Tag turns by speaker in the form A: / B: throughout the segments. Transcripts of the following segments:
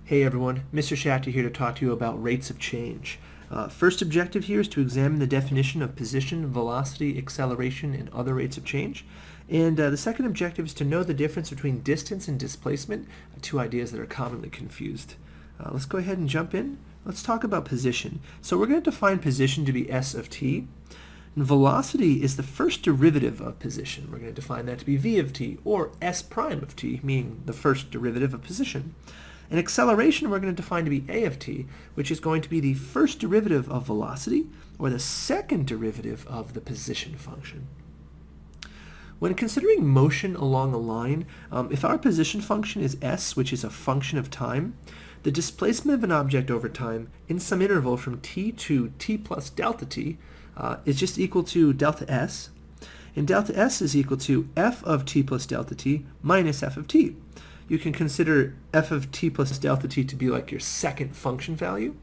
A: Hey everyone, Mr. Schachter here to talk to you about rates of change. First objective here is to examine the definition of position, velocity, acceleration, and other rates of change. And the second objective is to know the difference between distance and displacement, two ideas that are commonly confused. Let's go ahead and jump in. Let's talk about position. So we're going to define position to be s of t. And velocity is the first derivative of position. We're going to define that to be v of t, or s prime of t, meaning the first derivative of position. And acceleration we're going to define to be a of t, which is going to be the first derivative of velocity, or the second derivative of the position function. When considering motion along a line, if our position function is s, which is a function of time, the displacement of an object over time in some interval from t to t plus delta t is just equal to delta s, and delta s is equal to f of t plus delta t minus f of t. You can consider f of t plus delta t to be like your second function value,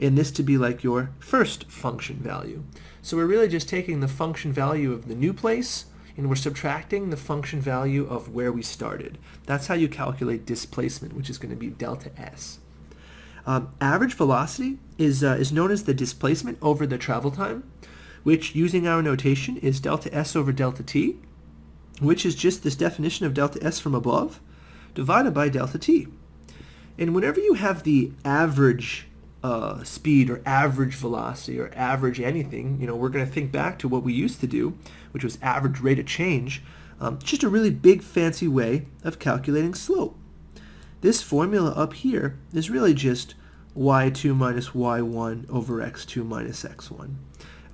A: and this to be like your first function value. So we're really just taking the function value of the new place, and we're subtracting the function value of where we started. That's how you calculate displacement, which is going to be delta s. Average velocity is known as the displacement over the travel time, which, using our notation, is delta s over delta t, which is just this definition of delta s from above, divided by delta t. And whenever you have the average speed or average velocity or average anything, we're going to think back to what we used to do, which was average rate of change. Just a really big fancy way of calculating slope. This formula up here is really just y2 minus y1 over x2 minus x1.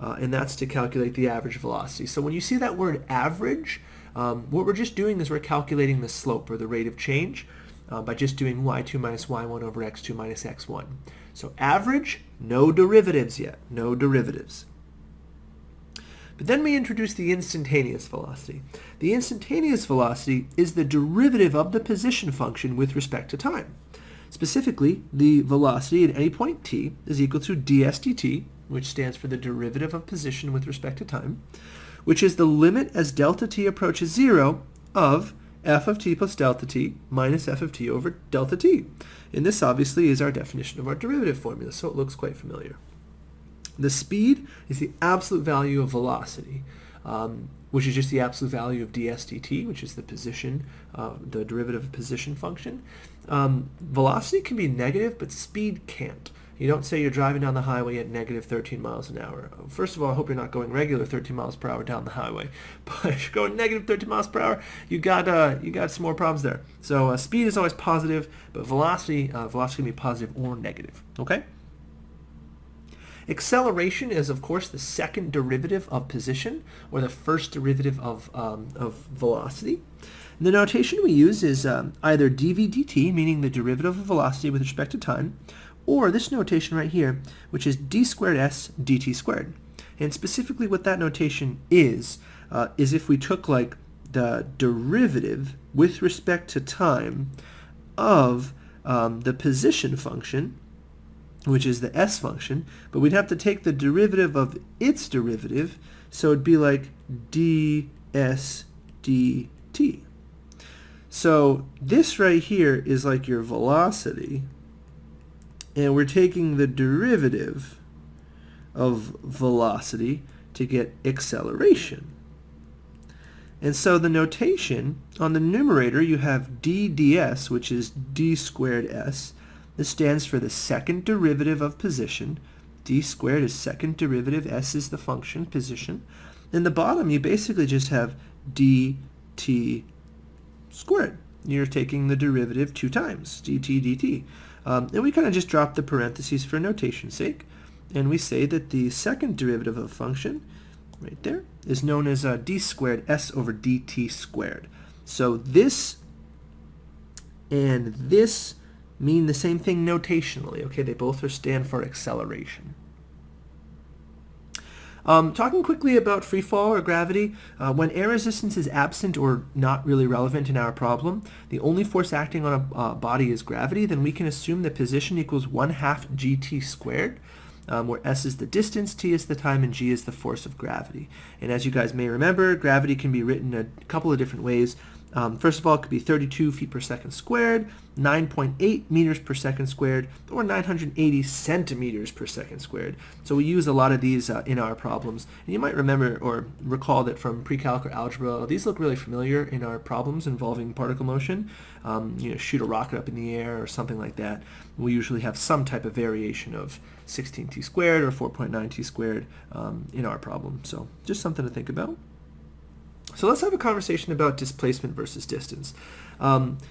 A: And that's to calculate the average velocity. So when you see that word average, what we're just doing is we're calculating the slope or the rate of change by just doing y2 minus y1 over x2 minus x1. So average, no derivatives yet, no derivatives. But then we introduce the instantaneous velocity. The instantaneous velocity is the derivative of the position function with respect to time. Specifically, the velocity at any point t is equal to ds dt, which stands for the derivative of position with respect to time, which is the limit as delta t approaches 0 of f of t plus delta t minus f of t over delta t. And this obviously is our definition of our derivative formula, so it looks quite familiar. The speed is the absolute value of velocity, which is just the absolute value of ds dt, which is the position, the derivative of position function. Velocity can be negative, but speed can't. You don't say you're driving down the highway at negative 13 miles an hour. First of all, I hope you're not going regular 13 miles per hour down the highway. But if you're going negative 13 miles per hour, you got some more problems there. So speed is always positive, but velocity can be positive or negative. Okay. Acceleration is, of course, the second derivative of position, or the first derivative of velocity. The notation we use is either dv dt, meaning the derivative of velocity with respect to time, or this notation right here, which is d squared s dt squared. And specifically what that notation is if we took like the derivative with respect to time of the position function, which is the s function, but we'd have to take the derivative of its derivative, so it'd be like ds dt. So this right here is like your velocity, and we're taking the derivative of velocity to get acceleration. And so the notation, on the numerator you have d ds, which is d squared s. This stands for the second derivative of position. D squared is second derivative, s is the function, position. In the bottom you basically just have dt squared. You're taking the derivative 2 times, dt dt. And we kind of just drop the parentheses for notation's sake, and we say that the second derivative of a function, right there, is known as d squared s over dt squared. So this and this mean the same thing notationally. Okay, they both stand for acceleration. Talking quickly about free fall or gravity, when air resistance is absent or not really relevant in our problem, the only force acting on a body is gravity, then we can assume that position equals 1/2 gt squared, where s is the distance, t is the time, and g is the force of gravity. And as you guys may remember, gravity can be written a couple of different ways. First of all, it could be 32 feet per second squared, 9.8 meters per second squared, or 980 centimeters per second squared. So we use a lot of these in our problems. And you might remember or recall that from pre-calc or algebra, these look really familiar in our problems involving particle motion. Shoot a rocket up in the air or something like that. We usually have some type of variation of 16t squared or 4.9t squared in our problem. So just something to think about. So let's have a conversation about displacement versus distance.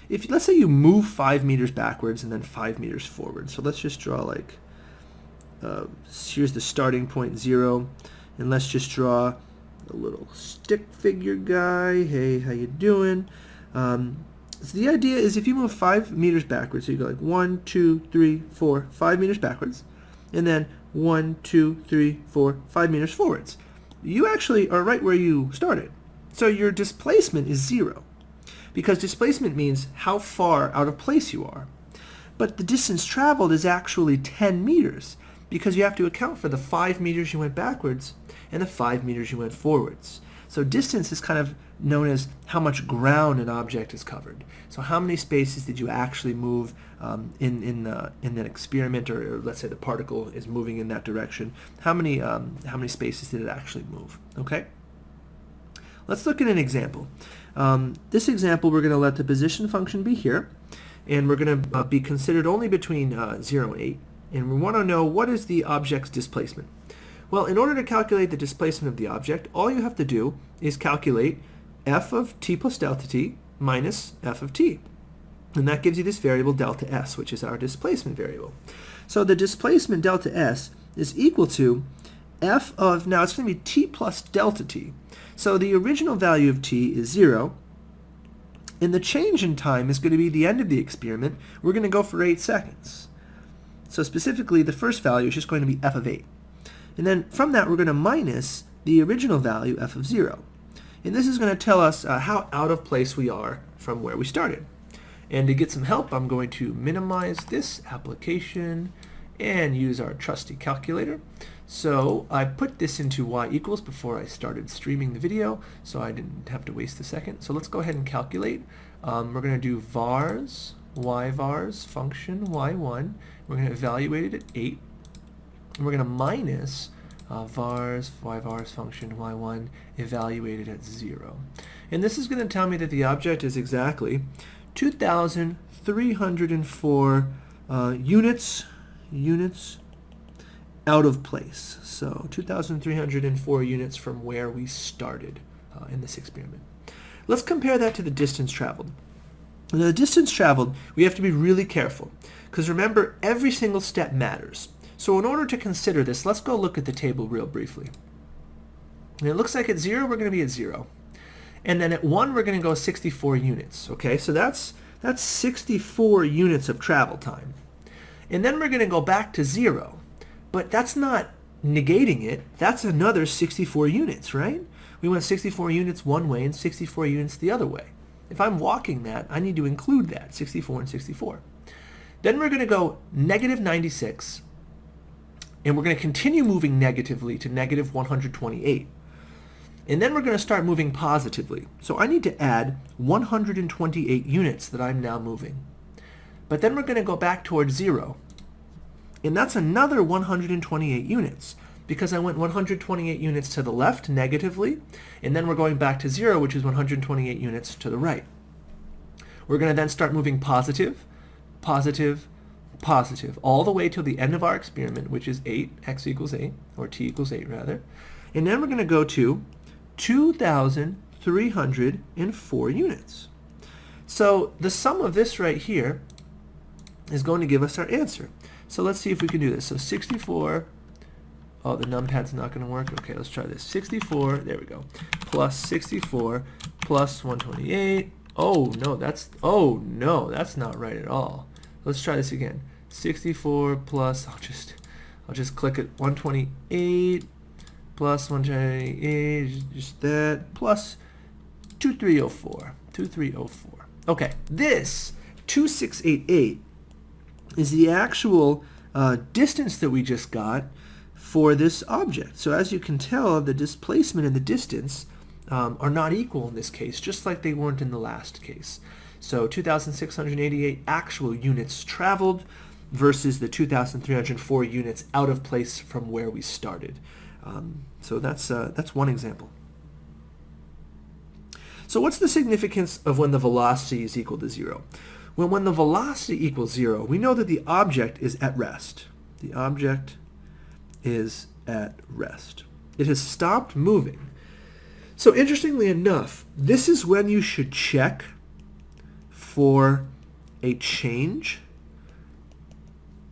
A: If let's say you move 5 meters backwards and then 5 meters forward. So let's just draw here's the starting point 0, and let's just draw a little stick figure guy. Hey, how you doing? So the idea is if you move 5 meters backwards, so you go like 1, 2, 3, 4, 5 meters backwards, and then 1, 2, 3, 4, 5 meters forwards. You actually are right where you started. So your displacement is 0, because displacement means how far out of place you are. But the distance traveled is actually 10 meters, because you have to account for the 5 meters you went backwards and the 5 meters you went forwards. So distance is kind of known as how much ground an object is covered. So how many spaces did you actually move in that experiment, or let's say the particle is moving in that direction. How many spaces did it actually move? Okay. Let's look at an example. This example, we're going to let the position function be here, and we're going to be considered only between 0 and 8. And we want to know, what is the object's displacement? Well, in order to calculate the displacement of the object, all you have to do is calculate f of t plus delta t minus f of t. And that gives you this variable delta s, which is our displacement variable. So the displacement delta s is equal to f of, now it's going to be t plus delta t. So the original value of t is 0, and the change in time is going to be the end of the experiment. We're going to go for 8 seconds. So specifically, the first value is just going to be f of 8. And then from that, we're going to minus the original value, f of 0. And this is going to tell us how out of place we are from where we started. And to get some help, I'm going to minimize this application and use our trusty calculator. So I put this into y equals before I started streaming the video, so I didn't have to waste a second. So let's go ahead and calculate. We're going to do vars, y vars, function y1. We're going to evaluate it at 8. And we're going to minus vars, y vars, function y1, evaluated at 0. And this is going to tell me that the object is exactly 2,304 units out of place. So 2,304 units from where we started in this experiment. Let's compare that to the distance traveled. The distance traveled, we have to be really careful, because remember, every single step matters. So in order to consider this, let's go look at the table real briefly. And it looks like at 0, we're going to be at 0. And then at 1, we're going to go 64 units. Okay, so that's 64 units of travel time. And then we're going to go back to 0. But that's not negating it. That's another 64 units, right? We went 64 units one way and 64 units the other way. If I'm walking that, I need to include that, 64 and 64. Then we're going to go negative 96, and we're going to continue moving negatively to negative 128. And then we're going to start moving positively. So I need to add 128 units that I'm now moving. But then we're going to go back towards 0. And that's another 128 units, because I went 128 units to the left negatively, and then we're going back to 0, which is 128 units to the right. We're going to then start moving positive, positive, positive, all the way till the end of our experiment, which is 8, x equals 8, or t equals 8 rather. And then we're going to go to 2,304 units. So the sum of this right here is going to give us our answer. So let's see if we can do this. So 64, oh, the numpad's not going to work. Okay, let's try this. 64, there we go, plus 64 plus 128. Oh no, that's not right at all. Let's try this again. 64 plus, I'll just click it, 128 plus 128, just that, plus 2304. Okay, this 2688 is the actual distance that we just got for this object. So as you can tell, the displacement and the distance are not equal in this case, just like they weren't in the last case. So 2,688 actual units traveled versus the 2,304 units out of place from where we started. So that's one example. So what's the significance of when the velocity is equal to 0? Well, when the velocity equals 0, we know that the object is at rest. The object is at rest. It has stopped moving. So interestingly enough, this is when you should check for a change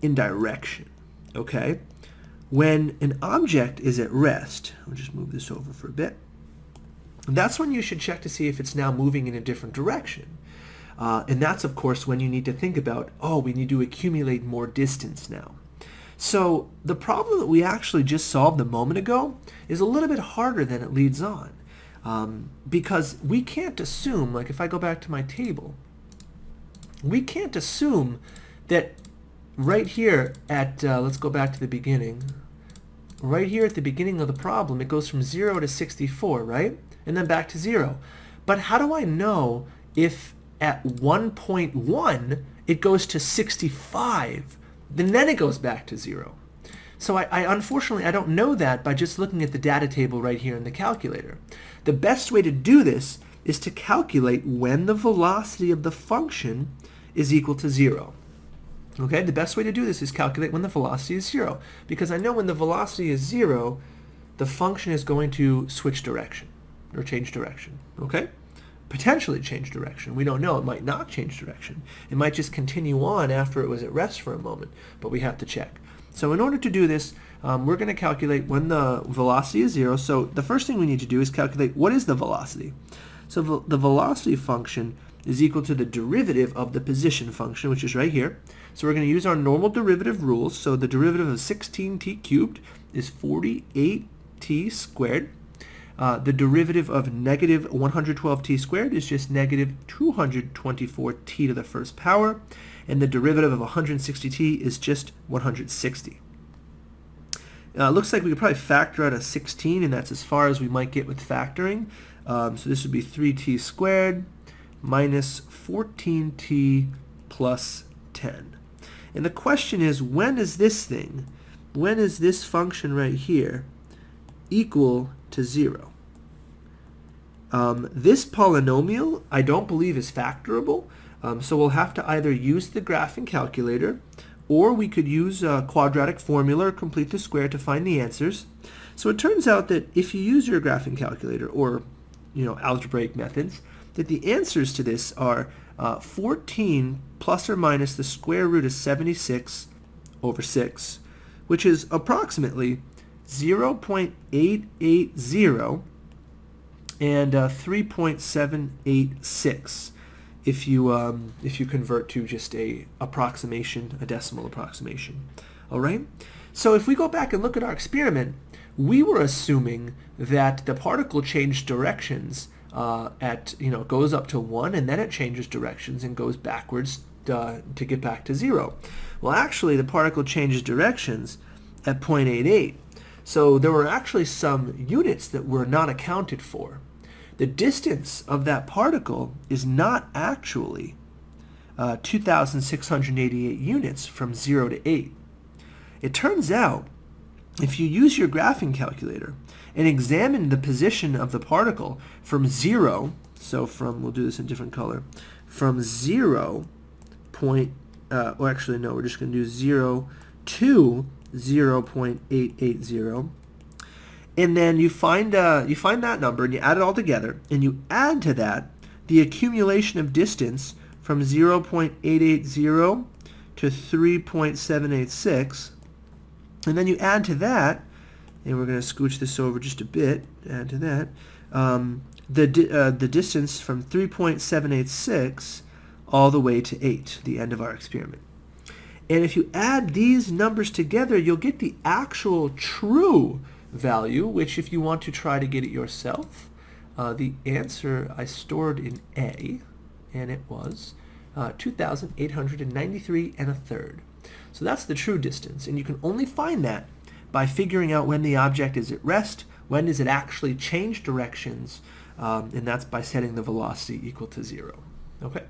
A: in direction, okay? When an object is at rest, I'll just move this over for a bit, that's when you should check to see if it's now moving in a different direction. And that's, of course, when you need to think about, oh, we need to accumulate more distance now. So the problem that we actually just solved a moment ago is a little bit harder than it leads on. Because we can't assume, like if I go back to my table, we can't assume that right here at, let's go back to the beginning, right here at the beginning of the problem, it goes from 0 to 64, right? And then back to 0. But how do I know if at 1.1 it goes to 65, then it goes back to 0? So I unfortunately, I don't know that by just looking at the data table right here in the calculator. The best way to do this is to calculate when the velocity of the function is equal to 0. Okay, the best way to do this is calculate when the velocity is 0, because I know when the velocity is 0, the function is going to switch direction, or change direction, okay? Potentially change direction. We don't know. It might not change direction. It might just continue on after it was at rest for a moment, but we have to check. So in order to do this, we're going to calculate when the velocity is 0. So the first thing we need to do is calculate what is the velocity. So the velocity function is equal to the derivative of the position function, which is right here. So we're going to use our normal derivative rules. So the derivative of 16t cubed is 48t squared. The derivative of negative 112t squared is just negative 224t to the first power. And the derivative of 160t is just 160. Looks like we could probably factor out a 16, and that's as far as we might get with factoring. So this would be 3t squared minus 14t plus 10. And the question is, when is this function right here equal to 0? This polynomial I don't believe is factorable, so we'll have to either use the graphing calculator, or we could use a quadratic formula or complete the square to find the answers. So it turns out that if you use your graphing calculator or algebraic methods, that the answers to this are 14 plus or minus the square root of 76 over 6, which is approximately 0.880 and 3.786 if you convert to just a decimal approximation. All right. So if we go back and look at our experiment, we were assuming that the particle changed directions goes up to 1, and then it changes directions and goes backwards to get back to 0. Well, actually, the particle changes directions at 0.88. So there were actually some units that were not accounted for. The distance of that particle is not actually 2,688 units from 0 to 8. It turns out, if you use your graphing calculator and examine the position of the particle from 0, we'll do this in different color, from 0 point, we're just going to do 0 to 0.880, and then you find that number and you add it all together, and you add to that the accumulation of distance from 0.880 to 3.786, and then you add to that, and we're going to scooch this over just a bit, add to that, the distance from 3.786 all the way to 8, the end of our experiment. And if you add these numbers together, you'll get the actual true value, which if you want to try to get it yourself, the answer I stored in A, and it was 2,893 1/3. So that's the true distance, and you can only find that by figuring out when the object is at rest, when does it actually change directions, and that's by setting the velocity equal to 0. Okay.